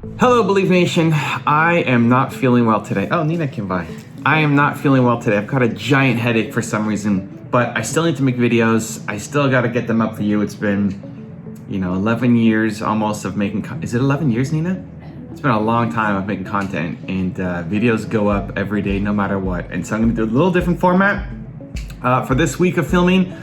Hello, Believe Nation. I am not feeling well today. Oh, Nina came by. I am not feeling well today. I've got a giant headache for some reason, but I still need to make videos. I still got to get them up for you. It's been, 11 years almost of making, is it 11 years, Nina? It's been a long time of making content, and videos go up every day no matter what. And so I'm gonna do a little different format for this week of filming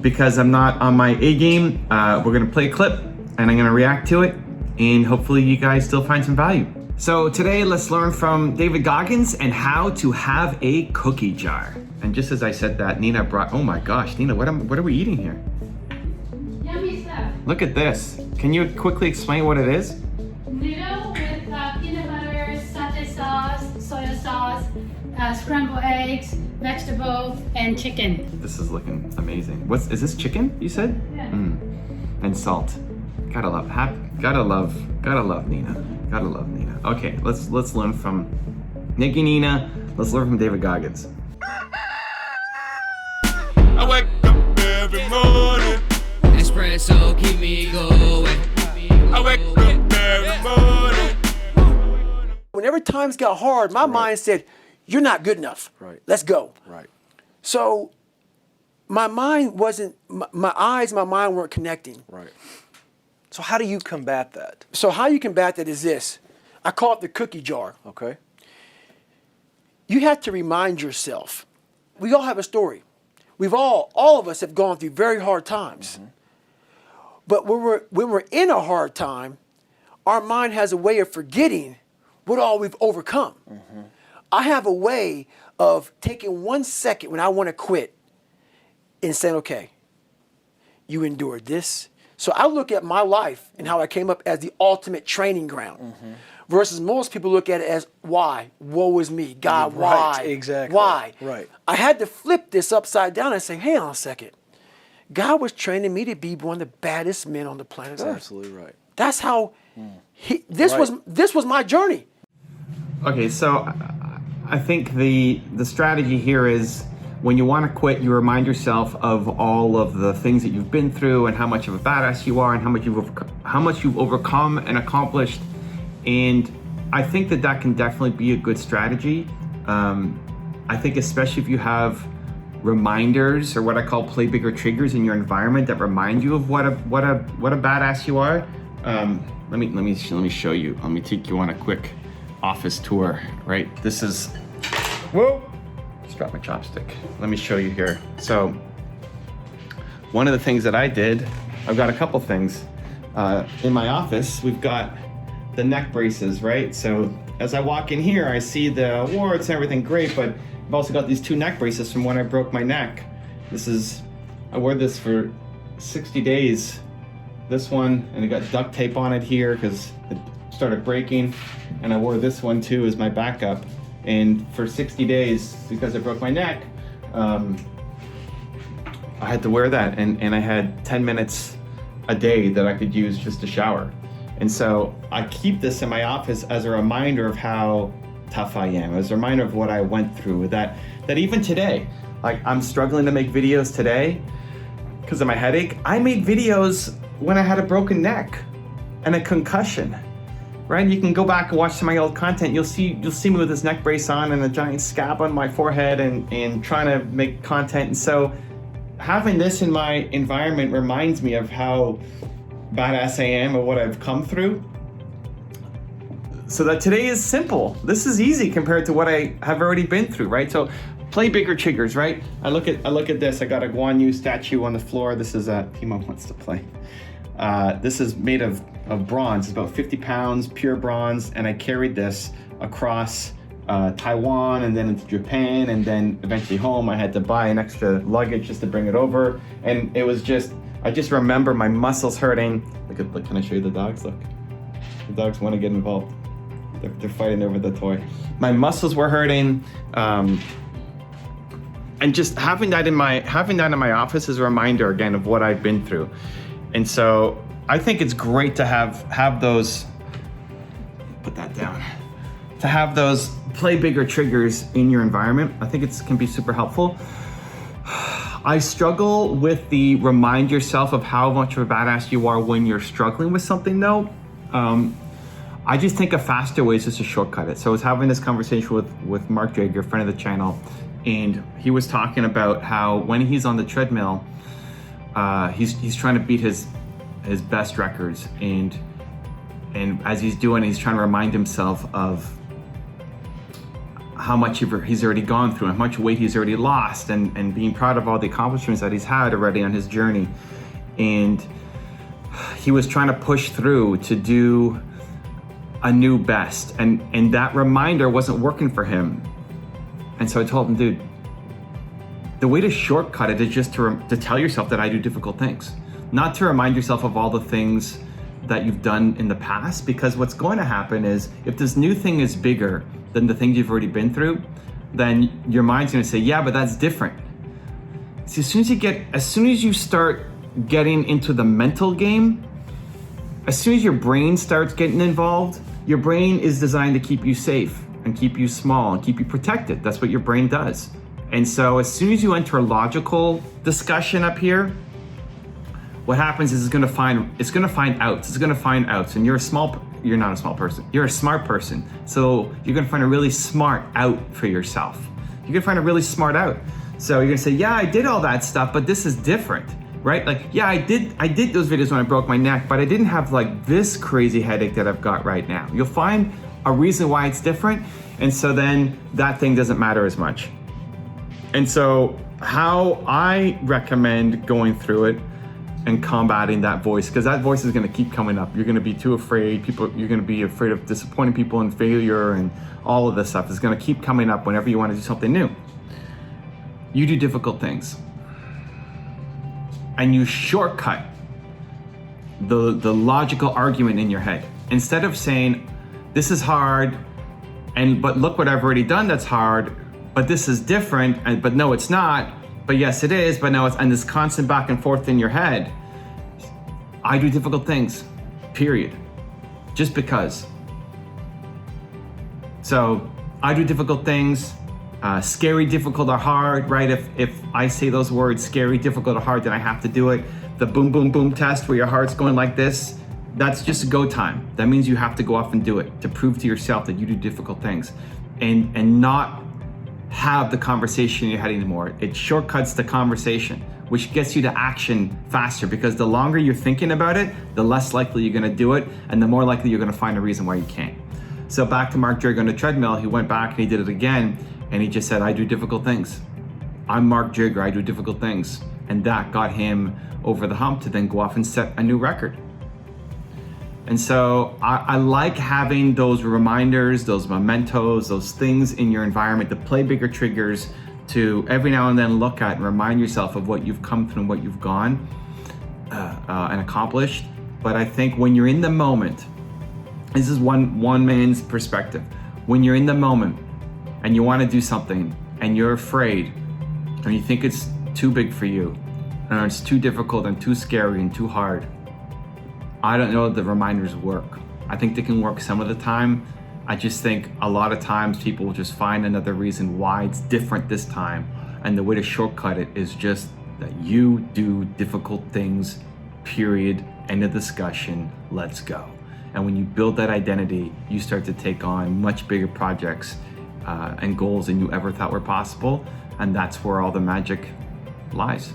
because I'm not on my A game. We're gonna play a clip and I'm gonna react to it, and hopefully you guys still find some value. So today, let's learn from David Goggins and how to have a cookie jar. And just as I said that, Nina brought, oh my gosh, Nina, what are we eating here? Yummy stuff. Look at this. Can you quickly explain what it is? Noodle with peanut butter, satay sauce, soy sauce, scrambled eggs, vegetables, and chicken. This is looking amazing. Is this chicken, you said? Yeah. And salt. Gotta love Nina. Gotta love Nina. Okay, let's learn from Nikki Nina. Let's learn from David Goggins. I wake up every morning. Entspresso keep me going. I wake up every morning. Whenever times got hard, my mind said, "You're not good enough. Right. Let's go." Right. So my mind wasn't, my eyes, my mind weren't connecting. Right. So how do you combat that? So how you combat that is this. I call it the cookie jar. Okay. You have to remind yourself. We all have a story. All of us have gone through very hard times. Mm-hmm. But when we're in a hard time, our mind has a way of forgetting what all we've overcome. Mm-hmm. I have a way of taking 1 second when I want to quit and saying, okay, you endured this. So I look at my life and how I came up as the ultimate training ground versus most people look at it as why? Woe is me. God, why? Right, exactly. Why? Right. I had to flip this upside down and say, hang on a second. God was training me to be one of the baddest men on the planet That's Earth. absolutely right. That's how this was my journey. Okay, so I think the strategy here is when you want to quit, you remind yourself of all of the things that you've been through and how much of a badass you are and how much you've overcome and accomplished. And I think that can definitely be a good strategy. I think especially if you have reminders or what I call play bigger triggers in your environment that remind you of what a badass you are. Let me show you. Let me take you on a quick office tour. Right, this is whoa. Just dropped my chopstick. Let me show you here. So one of the things that I did, I've got a couple things in my office. We've got the neck braces, right? So as I walk in here, I see the awards and everything great, but I've also got these 2 neck braces from when I broke my neck. I wore this for 60 days. This one, and it got duct tape on it here because it started breaking. And I wore this one too as my backup. And for 60 days, because I broke my neck, I had to wear that. And I had 10 minutes a day that I could use just to shower. And so I keep this in my office as a reminder of how tough I am, as a reminder of what I went through, that even today, like I'm struggling to make videos today because of my headache. I made videos when I had a broken neck and a concussion, right? You can go back and watch some of my old content. You'll see me with this neck brace on and a giant scab on my forehead and trying to make content. And so having this in my environment reminds me of how badass I am and what I've come through. So that today is simple. This is easy compared to what I have already been through, right? So play bigger triggers, right? I look at this. I got a Guan Yu statue on the floor. This is Timo wants to play. This is made of bronze. It's about 50 pounds, pure bronze, and I carried this across Taiwan and then into Japan and then eventually home. I had to buy an extra luggage just to bring it over, and it was I just remember my muscles hurting. Look, can I show you the dogs? Look, the dogs want to get involved. They're fighting over the toy. My muscles were hurting, and just having that in my office is a reminder again of what I've been through. And so I think it's great to have those. Put that down. To have those play bigger triggers in your environment, I think it can be super helpful. I struggle with the remind yourself of how much of a badass you are when you're struggling with something though. I just think a faster way is just to shortcut it. So I was having this conversation with Mark Drager, a friend of the channel, and he was talking about how when he's on the treadmill, he's trying to beat his best records, and as he's doing it, he's trying to remind himself of how much he's already gone through, how much weight he's already lost, and being proud of all the accomplishments that he's had already on his journey. And he was trying to push through to do a new best, and that reminder wasn't working for him. And so I told him, dude, the way to shortcut it is just to tell yourself that I do difficult things, not to remind yourself of all the things that you've done in the past, because what's going to happen is if this new thing is bigger than the things you've already been through, then your mind's going to say, yeah, but that's different. See, as soon as you start getting into the mental game, as soon as your brain starts getting involved, your brain is designed to keep you safe and keep you small and keep you protected. That's what your brain does. And so as soon as you enter a logical discussion up here, what happens is it's going to find outs. And you're not a small person. You're a smart person. So you're going to find a really smart out for yourself. You're going to find a really smart out. So you're going to say, yeah, I did all that stuff, but this is different, right? Like, yeah, I did those videos when I broke my neck, but I didn't have like this crazy headache that I've got right now. You'll find a reason why it's different. And so then that thing doesn't matter as much. And so how I recommend going through it and combating that voice, because that voice is going to keep coming up. You're going to be too afraid. You're going to be afraid of disappointing people and failure, and all of this stuff is going to keep coming up whenever you want to do something new. You do difficult things, and you shortcut the logical argument in your head. Instead of saying, this is hard, but look what I've already done that's hard, but this is different, but no, it's not. But yes, it is, but no, it's, and this constant back and forth in your head. I do difficult things, period. Just because. So I do difficult things, scary, difficult, or hard, right? If I say those words, scary, difficult, or hard, then I have to do it. The boom, boom, boom test where your heart's going like this, that's just a go time. That means you have to go off and do it to prove to yourself that you do difficult things, and not have the conversation in your head anymore. It shortcuts the conversation, which gets you to action faster, because the longer you're thinking about it, the less likely you're gonna do it, and the more likely you're gonna find a reason why you can't. So back to Mark Drager on the treadmill, he went back and he did it again, and he just said, I do difficult things. I'm Mark Drager, I do difficult things. And that got him over the hump to then go off and set a new record. And so I like having those reminders, those mementos, those things in your environment, to play bigger triggers, to every now and then look at and remind yourself of what you've come through and what you've gone and accomplished. But I think when you're in the moment, this is one man's perspective. When you're in the moment and you want to do something and you're afraid and you think it's too big for you, and it's too difficult and too scary and too hard, I don't know if the reminders work. I think they can work some of the time. I just think a lot of times people will just find another reason why it's different this time. And the way to shortcut it is just that you do difficult things, period, end of discussion, let's go. And when you build that identity, you start to take on much bigger projects and goals than you ever thought were possible. And that's where all the magic lies.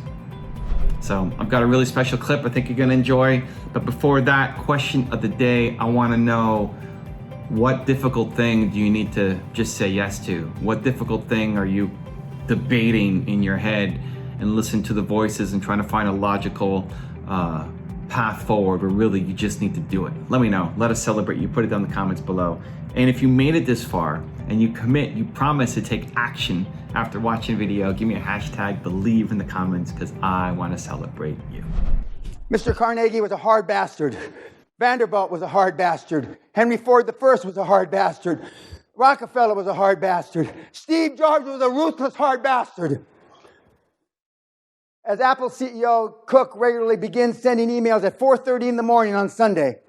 So I've got a really special clip I think you're gonna enjoy. But before that, question of the day, I wanna know, what difficult thing do you need to just say yes to? What difficult thing are you debating in your head and listen to the voices and trying to find a logical path forward, or really you just need to do it? Let me know, let us celebrate you, put it down in the comments below. And if you made it this far and you commit, you promise to take action after watching the video, give me a hashtag believe in the comments, because I want to celebrate you. Mr. Carnegie was a hard bastard. Vanderbilt was a hard bastard. Henry Ford I was a hard bastard. Rockefeller was a hard bastard. Steve Jobs was a ruthless hard bastard. As Apple CEO Cook regularly begins sending emails at 4:30 in the morning on Sunday,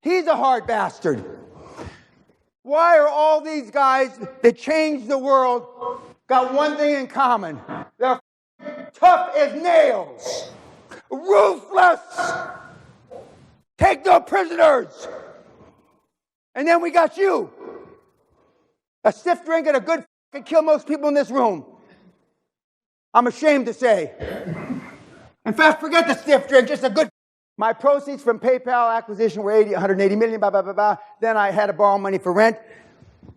he's a hard bastard. Why are all these guys that changed the world got one thing in common? They're tough as nails, ruthless, take no prisoners, And then we got you. A stiff drink and a good can kill most people in this room. I'm ashamed to say. In fact, forget the stiff drink, just a good. My proceeds from PayPal acquisition were 180 million, blah, blah, blah, blah. Then I had to borrow money for rent.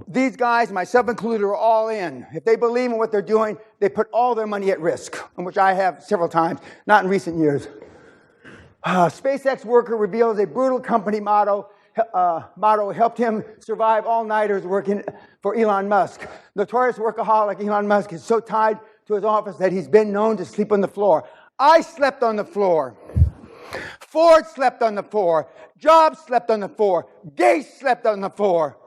These guys, myself included, are all in. If they believe in what they're doing, they put all their money at risk, which I have several times, not in recent years. SpaceX worker reveals a brutal company motto helped him survive all-nighters working for Elon Musk. Notorious workaholic Elon Musk is so tied to his office that he's been known to sleep on the floor. I slept on the floor. Ford slept on the floor. Jobs slept on the floor. Gates slept on the floor.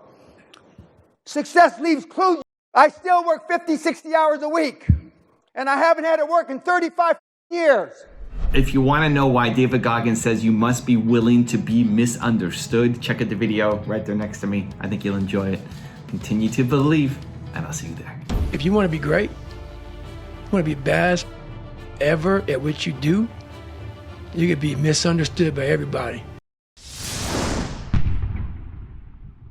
Success leaves clues. I still work 50, 60 hours a week, and I haven't had to work in 35 years. If you want to know why David Goggins says you must be willing to be misunderstood, check out the video right there next to me. I think you'll enjoy it. Continue to believe, and I'll see you there. If you want to be great, you want to be best ever at what you do, you could be misunderstood by everybody.